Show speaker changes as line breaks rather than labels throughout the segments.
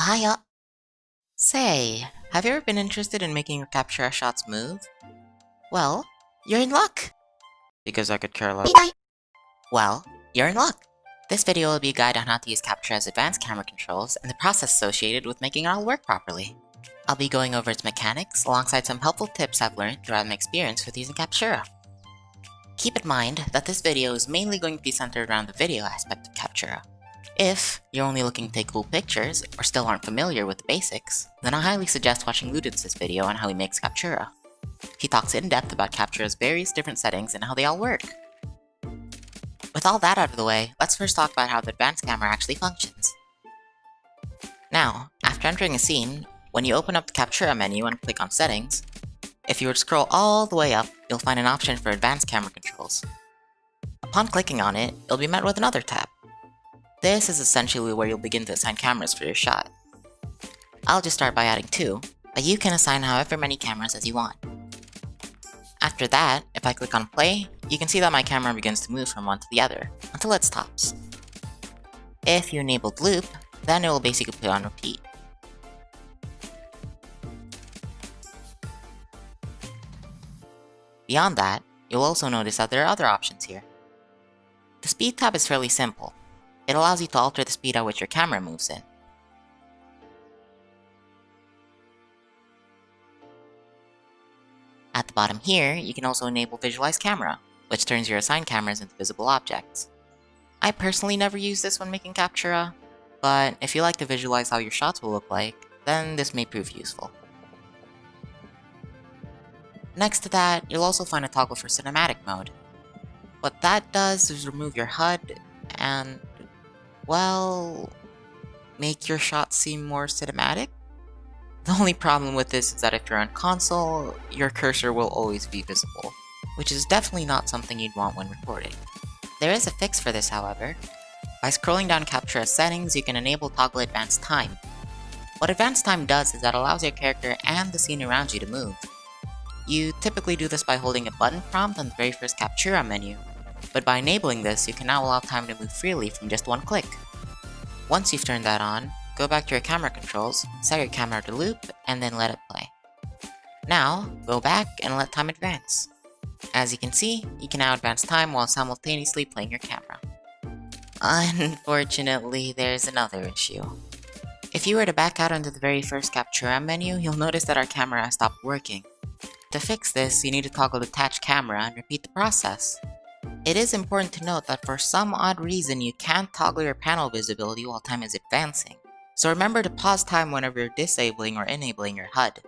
Hiya. Say, have you ever been interested in making your Captura shots move? Well, you're in luck! Because I could care less. Well, you're in luck! This video will be a guide on how to use Captura's advanced camera controls and the process associated with making it all work properly. I'll be going over its mechanics alongside some helpful tips I've learned throughout my experience with using Captura. Keep in mind that this video is mainly going to be centered around the video aspect of Captura. If you're only looking to take cool pictures, or still aren't familiar with the basics, then I highly suggest watching Ludens' video on how he makes Captura. He talks in depth about Captura's various different settings and how they all work. With all that out of the way, let's first talk about how the advanced camera actually functions. Now, after entering a scene, when you open up the Captura menu and click on Settings, if you were to scroll all the way up, you'll find an option for advanced camera controls. Upon clicking on it, you'll be met with another tab. This is essentially where you'll begin to assign cameras for your shot. I'll just start by adding 2, but you can assign however many cameras as you want. After that, if I click on play, you can see that my camera begins to move from one to the other, until it stops. If you enabled loop, then it will basically play on repeat. Beyond that, you'll also notice that there are other options here. The speed tab is fairly simple. It allows you to alter the speed at which your camera moves in. At the bottom here, you can also enable Visualize Camera, which turns your assigned cameras into visible objects. I personally never use this when making Captura, but if you like to visualize how your shots will look like, then this may prove useful. Next to that, you'll also find a toggle for cinematic mode. What that does is remove your HUD and, well, make your shots seem more cinematic? The only problem with this is that if you're on console, your cursor will always be visible, which is definitely not something you'd want when recording. There is a fix for this, however. By scrolling down Captura settings, you can enable toggle advanced time. What advanced time does is that it allows your character and the scene around you to move. You typically do this by holding a button prompt on the very first Captura menu, but by enabling this, you can now allow time to move freely from just one click. Once you've turned that on, go back to your camera controls, set your camera to loop, and then let it play. Now, go back and let time advance. As you can see, you can now advance time while simultaneously playing your camera. Unfortunately, there's another issue. If you were to back out onto the very first Captura menu, you'll notice that our camera has stopped working. To fix this, you need to toggle Detach Camera and repeat the process. It is important to note that for some odd reason you can't toggle your panel visibility while time is advancing, so remember to pause time whenever you're disabling or enabling your HUD.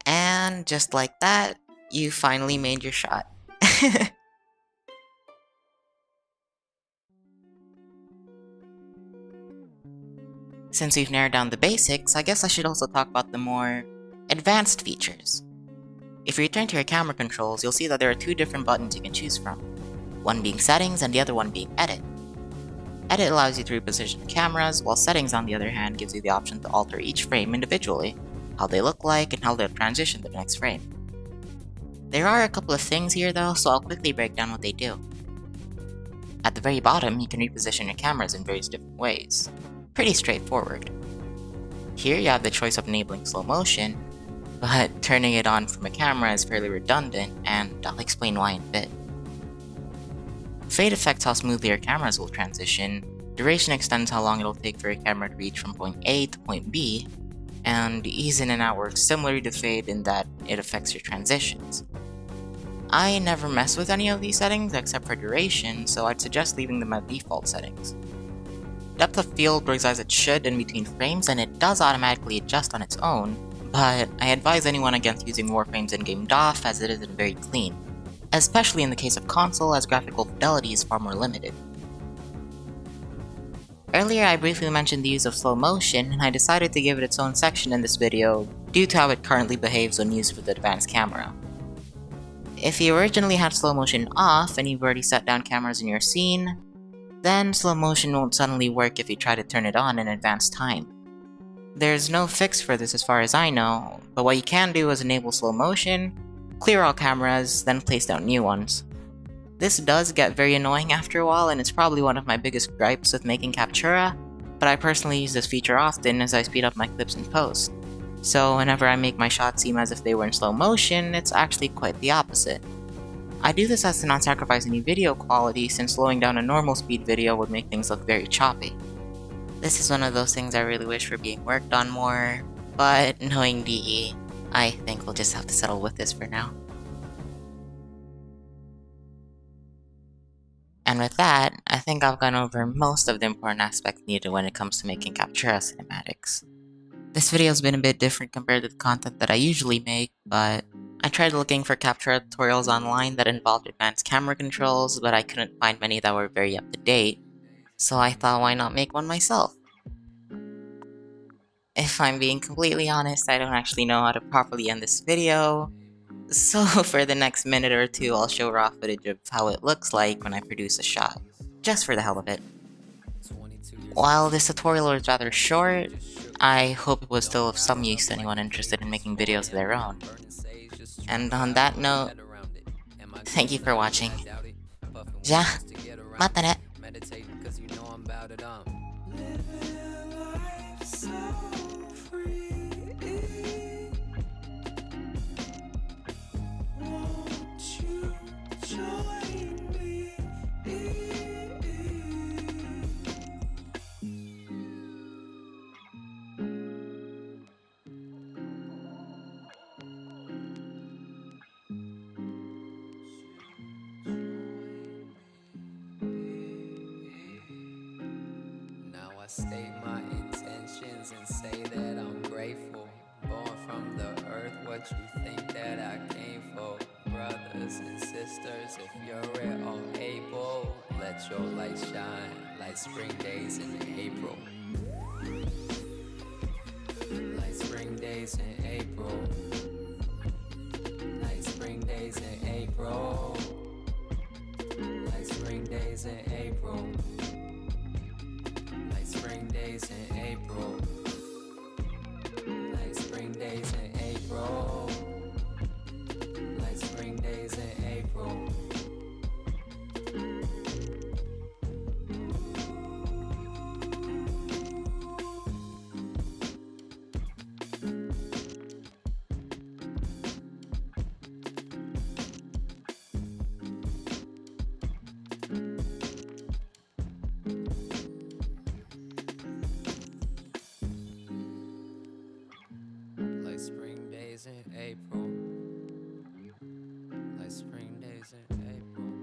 And just like that, you finally made your shot. Since we've narrowed down the basics, I guess I should also talk about the more advanced features. If you return to your camera controls, you'll see that there are 2 different buttons you can choose from, one being Settings and the other one being Edit. Edit allows you to reposition cameras, while Settings on the other hand gives you the option to alter each frame individually, how they look like and how they'll transition to the next frame. There are a couple of things here though, so I'll quickly break down what they do. At the very bottom, you can reposition your cameras in various different ways. Pretty straightforward. Here you have the choice of enabling slow motion, but turning it on from a camera is fairly redundant, and I'll explain why in a bit. Fade affects how smoothly your cameras will transition, duration extends how long it'll take for your camera to reach from point A to point B, and ease in and out works similarly to fade in that it affects your transitions. I never mess with any of these settings except for duration, so I'd suggest leaving them at default settings. Depth of field works as it should in between frames, and it does automatically adjust on its own, but I advise anyone against using Warframe's in-game DOF as it isn't very clean, especially in the case of console as graphical fidelity is far more limited. Earlier I briefly mentioned the use of slow motion, and I decided to give it its own section in this video due to how it currently behaves when used with the advanced camera. If you originally had slow motion off and you've already set down cameras in your scene, then slow motion won't suddenly work if you try to turn it on in advanced time. There's no fix for this as far as I know, but what you can do is enable slow motion, clear all cameras, then place down new ones. This does get very annoying after a while, and it's probably one of my biggest gripes with making Captura, but I personally use this feature often as I speed up my clips in post. So whenever I make my shots seem as if they were in slow motion, it's actually quite the opposite. I do this as to not sacrifice any video quality, since slowing down a normal speed video would make things look very choppy. This is one of those things I really wish were being worked on more, but knowing DE, I think we'll just have to settle with this for now. And with that, I think I've gone over most of the important aspects needed when it comes to making Captura cinematics. This video's been a bit different compared to the content that I usually make, but I tried looking for Captura tutorials online that involved advanced camera controls, but I couldn't find many that were very up to date, so I thought why not make one myself. If I'm being completely honest, I don't actually know how to properly end this video, so for the next minute or two I'll show raw footage of how it looks like when I produce a shot, just for the hell of it. While this tutorial was rather short, I hope it was still of some use to anyone interested in making videos of their own. And on that note, thank you for watching. Ja, mata ne.
State my intentions and say that I'm grateful. Born from the earth, what you think that I came for? Brothers and sisters, if you're at all able, let your light shine like spring days in April. Like spring days in April. Like spring days in April. Like spring days in April. Spring days in April. Like spring days in April. Like spring days in April. Spring days in April. Like spring days in April.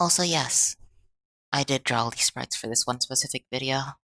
Also yes, I did draw all these sprites for this one specific video.